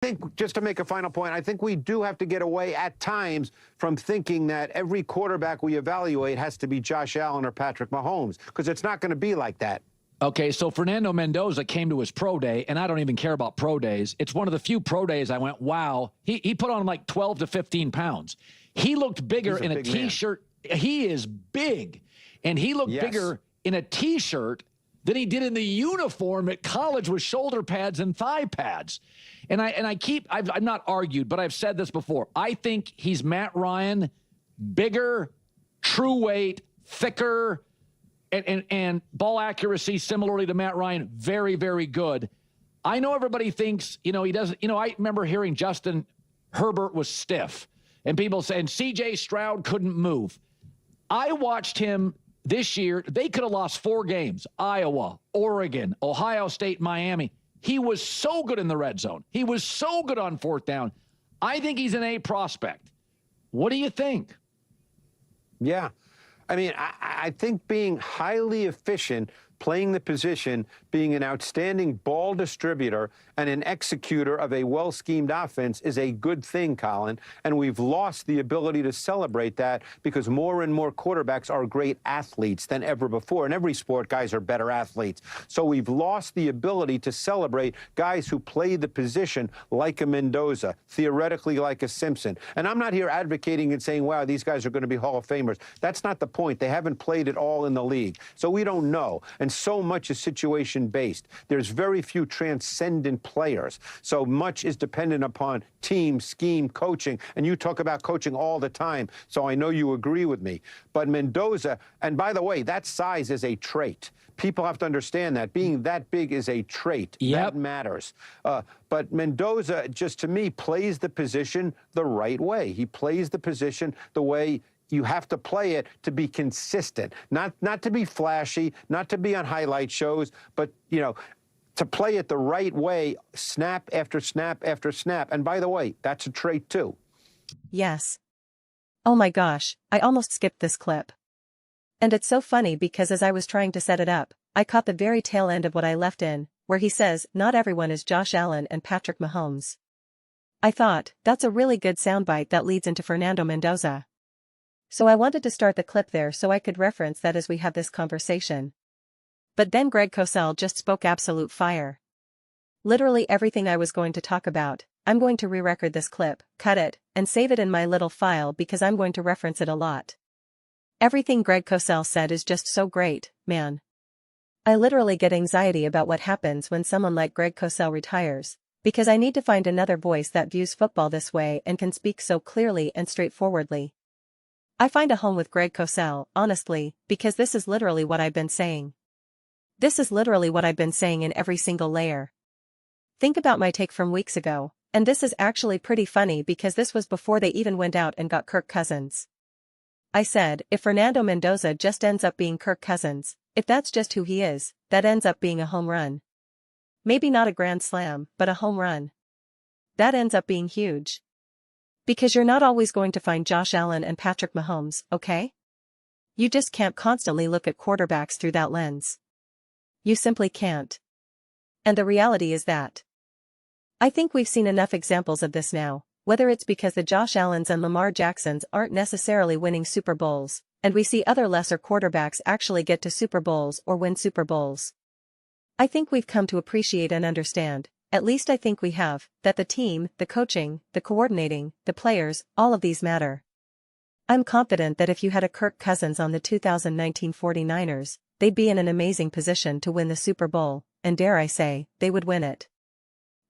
think, just to make a final point, I think we do have to get away at times from thinking that every quarterback we evaluate has to be Josh Allen or Patrick Mahomes, because it's not going to be like that. Okay, so Fernando Mendoza came to his pro day, and I don't even care about pro days. It's one of the few pro days I went, wow. He put on like 12 to 15 pounds. He looked bigger in a T-shirt. He is big, and he looked bigger in a T-shirt than he did in the uniform at college with shoulder pads and thigh pads. And I've not argued, but I've said this before. I think he's Matt Ryan, bigger, true weight, thicker, and ball accuracy similarly to Matt Ryan, very, very good. I know everybody thinks, he doesn't, I remember hearing Justin Herbert was stiff and people saying CJ Stroud couldn't move. I watched him this year. They could have lost 4 games: Iowa, Oregon, Ohio State, Miami. He was so good in the red zone. He was so good on 4th down. I think he's an A prospect. What do you think? Yeah. I mean, I think being highly efficient, playing the position, being an outstanding ball distributor and an executor of a well-schemed offense is a good thing, Colin. And we've lost the ability to celebrate that because more and more quarterbacks are great athletes than ever before. In every sport, guys are better athletes. So we've lost the ability to celebrate guys who play the position like a Mendoza, theoretically like a Simpson. And I'm not here advocating and saying, wow, these guys are going to be Hall of Famers. That's not the point. They haven't played it all in the league. So we don't know. And so much is situation-based. There's very few transcendent players. So much is dependent upon team, scheme, coaching. And you talk about coaching all the time, so I know you agree with me. But Mendoza, and by the way, that size is a trait. People have to understand that. Being that big is a trait. That matters. But Mendoza, just to me, plays the position the right way. He plays the position the way you have to play it to be consistent, not to be flashy, not to be on highlight shows, but, to play it the right way, snap after snap after snap. And by the way, that's a trait too. Yes. Oh my gosh, I almost skipped this clip. And it's so funny because as I was trying to set it up, I caught the very tail end of what I left in, where he says, not everyone is Josh Allen and Patrick Mahomes. I thought, that's a really good soundbite that leads into Fernando Mendoza. So I wanted to start the clip there so I could reference that as we have this conversation. But then Greg Cosell just spoke absolute fire. Literally everything I was going to talk about, I'm going to re-record this clip, cut it, and save it in my little file because I'm going to reference it a lot. Everything Greg Cosell said is just so great, man. I literally get anxiety about what happens when someone like Greg Cosell retires, because I need to find another voice that views football this way and can speak so clearly and straightforwardly. I find a home with Greg Cosell, honestly, because this is literally what I've been saying. This is literally what I've been saying in every single layer. Think about my take from weeks ago, and this is actually pretty funny because this was before they even went out and got Kirk Cousins. I said, if Fernando Mendoza just ends up being Kirk Cousins, if that's just who he is, that ends up being a home run. Maybe not a grand slam, but a home run. That ends up being huge. Because you're not always going to find Josh Allen and Patrick Mahomes, okay? You just can't constantly look at quarterbacks through that lens. You simply can't. And the reality is that. I think we've seen enough examples of this now, whether it's because the Josh Allens and Lamar Jacksons aren't necessarily winning Super Bowls, and we see other lesser quarterbacks actually get to Super Bowls or win Super Bowls. I think we've come to appreciate and understand, at least I think we have, that the team, the coaching, the coordinating, the players, all of these matter. I'm confident that if you had a Kirk Cousins on the 2019 49ers, they'd be in an amazing position to win the Super Bowl, and dare I say, they would win it.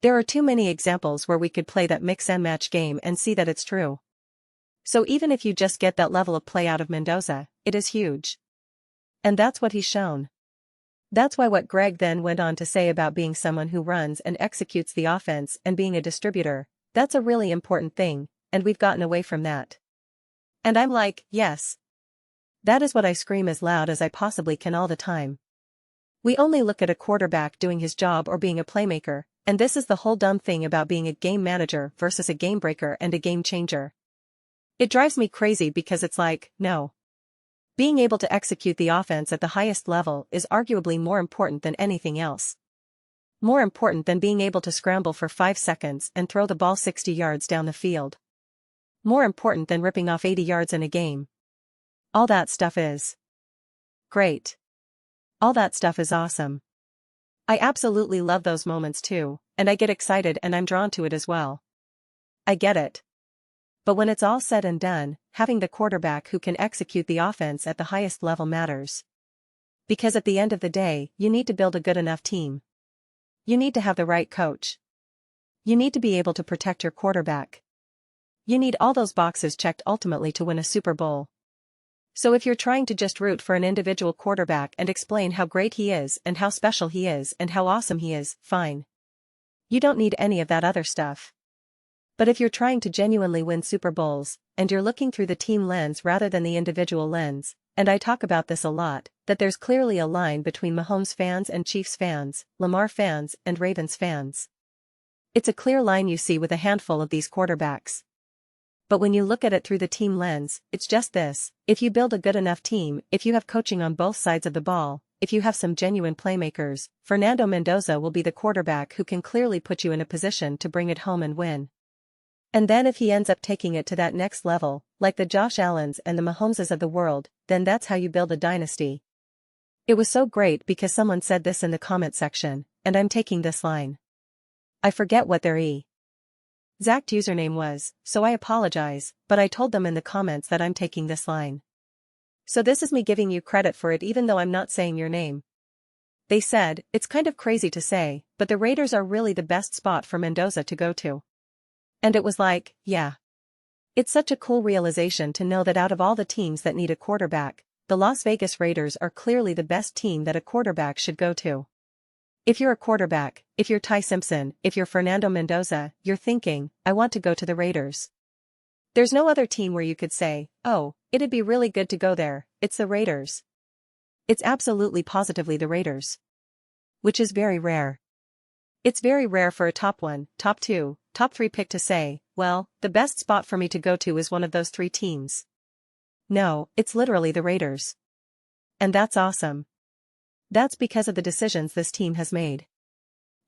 There are too many examples where we could play that mix and match game and see that it's true. So even if you just get that level of play out of Mendoza, it is huge. And that's what he's shown. That's why what Greg then went on to say about being someone who runs and executes the offense and being a distributor, that's a really important thing, and we've gotten away from that. And I'm like, yes. That is what I scream as loud as I possibly can all the time. We only look at a quarterback doing his job or being a playmaker, and this is the whole dumb thing about being a game manager versus a game breaker and a game changer. It drives me crazy because it's like, no. Being able to execute the offense at the highest level is arguably more important than anything else. More important than being able to scramble for 5 seconds and throw the ball 60 yards down the field. More important than ripping off 80 yards in a game. All that stuff is great. All that stuff is awesome. I absolutely love those moments too, and I get excited and I'm drawn to it as well. I get it. But when it's all said and done, having the quarterback who can execute the offense at the highest level matters. Because at the end of the day, you need to build a good enough team. You need to have the right coach. You need to be able to protect your quarterback. You need all those boxes checked ultimately to win a Super Bowl. So if you're trying to just root for an individual quarterback and explain how great he is and how special he is and how awesome he is, fine. You don't need any of that other stuff. But if you're trying to genuinely win Super Bowls, and you're looking through the team lens rather than the individual lens, and I talk about this a lot, that there's clearly a line between Mahomes fans and Chiefs fans, Lamar fans and Ravens fans. It's a clear line you see with a handful of these quarterbacks. But when you look at it through the team lens, it's just this: if you build a good enough team, if you have coaching on both sides of the ball, if you have some genuine playmakers, Fernando Mendoza will be the quarterback who can clearly put you in a position to bring it home and win. And then if he ends up taking it to that next level, like the Josh Allens and the Mahomeses of the world, then that's how you build a dynasty. It was so great because someone said this in the comment section, and I'm taking this line. I forget what their exact username was, so I apologize, but I told them in the comments that I'm taking this line. So this is me giving you credit for it even though I'm not saying your name. They said, it's kind of crazy to say, but the Raiders are really the best spot for Mendoza to go to. And it was like, yeah. It's such a cool realization to know that out of all the teams that need a quarterback, the Las Vegas Raiders are clearly the best team that a quarterback should go to. If you're a quarterback, if you're Ty Simpson, if you're Fernando Mendoza, you're thinking, I want to go to the Raiders. There's no other team where you could say, oh, it'd be really good to go there, it's the Raiders. It's absolutely positively the Raiders. Which is very rare. It's very rare for a top 1, top 2, top 3 pick to say, well, the best spot for me to go to is one of those 3 teams. No, it's literally the Raiders. And that's awesome. That's because of the decisions this team has made.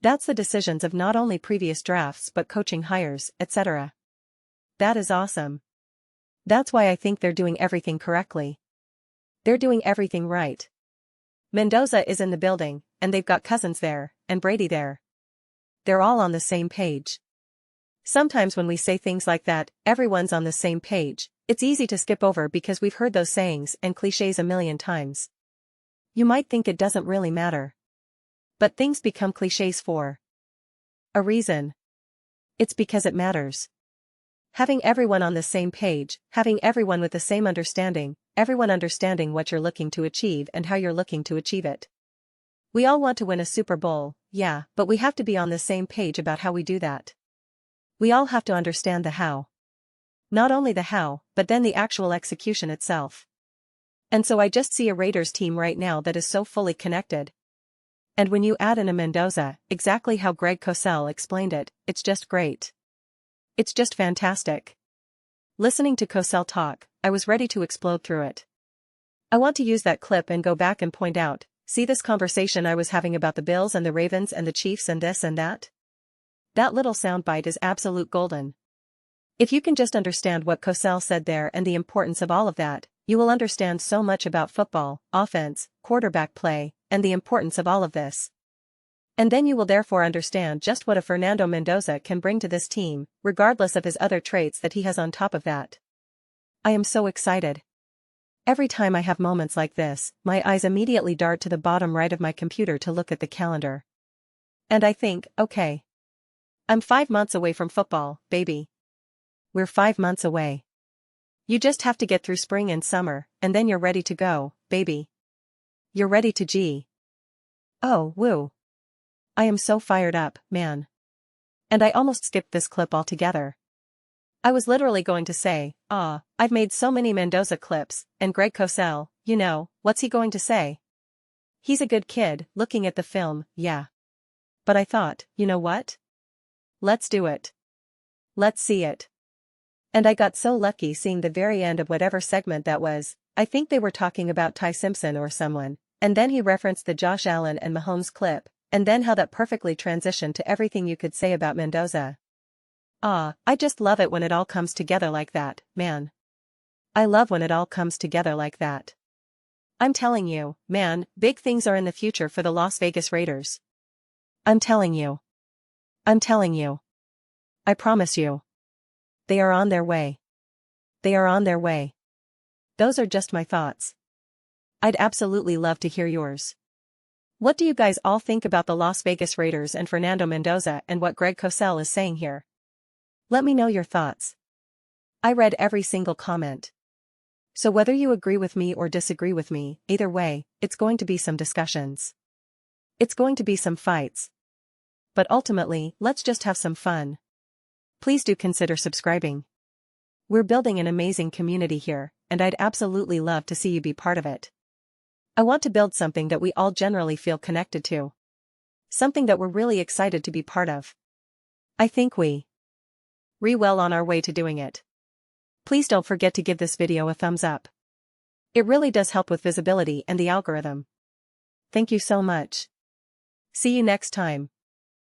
That's the decisions of not only previous drafts but coaching hires, etc. That is awesome. That's why I think they're doing everything correctly. They're doing everything right. Mendoza is in the building, and they've got Cousins there, and Brady there. They're all on the same page. Sometimes when we say things like that, everyone's on the same page, it's easy to skip over because we've heard those sayings and cliches a million times. You might think it doesn't really matter. But things become cliches for a reason. It's because it matters. Having everyone on the same page, having everyone with the same understanding, everyone understanding what you're looking to achieve and how you're looking to achieve it. We all want to win a Super Bowl, yeah, but we have to be on the same page about how we do that. We all have to understand the how. Not only the how, but then the actual execution itself. And so I just see a Raiders team right now that is so fully connected. And when you add in a Mendoza, exactly how Greg Cosell explained it, it's just great. It's just fantastic. Listening to Cosell talk, I was ready to explode through it. I want to use that clip and go back and point out, see this conversation I was having about the Bills and the Ravens and the Chiefs and this and that? That little soundbite is absolute golden. If you can just understand what Cosell said there and the importance of all of that, you will understand so much about football, offense, quarterback play, and the importance of all of this. And then you will therefore understand just what a Fernando Mendoza can bring to this team, regardless of his other traits that he has on top of that. I am so excited. Every time I have moments like this, my eyes immediately dart to the bottom right of my computer to look at the calendar. And I think, okay. I'm 5 months away from football, baby. We're 5 months away. You just have to get through spring and summer, and then you're ready to go, baby. You're ready to G. Oh, woo. I am so fired up, man. And I almost skipped this clip altogether. I was literally going to say, I've made so many Mendoza clips, and Greg Cosell, you know, what's he going to say? He's a good kid, looking at the film, yeah. But I thought, you know what? Let's do it. Let's see it. And I got so lucky seeing the very end of whatever segment that was. I think they were talking about Ty Simpson or someone, and then he referenced the Josh Allen and Mahomes clip, And then how that perfectly transitioned to everything you could say about Mendoza. I just love it when it all comes together like that, man. I love when it all comes together like that. I'm telling you, man, big things are in the future for the Las Vegas Raiders. I'm telling you. I'm telling you. I promise you. They are on their way. They are on their way. Those are just my thoughts. I'd absolutely love to hear yours. What do you guys all think about the Las Vegas Raiders and Fernando Mendoza and what Greg Cosell is saying here? Let me know your thoughts. I read every single comment. So whether you agree with me or disagree with me, either way, it's going to be some discussions. It's going to be some fights. But ultimately, let's just have some fun. Please do consider subscribing. We're building an amazing community here, and I'd absolutely love to see you be part of it. I want to build something that we all generally feel connected to. Something that we're really excited to be part of. I think we're well on our way to doing it. Please don't forget to give this video a thumbs up. It really does help with visibility and the algorithm. Thank you so much. See you next time.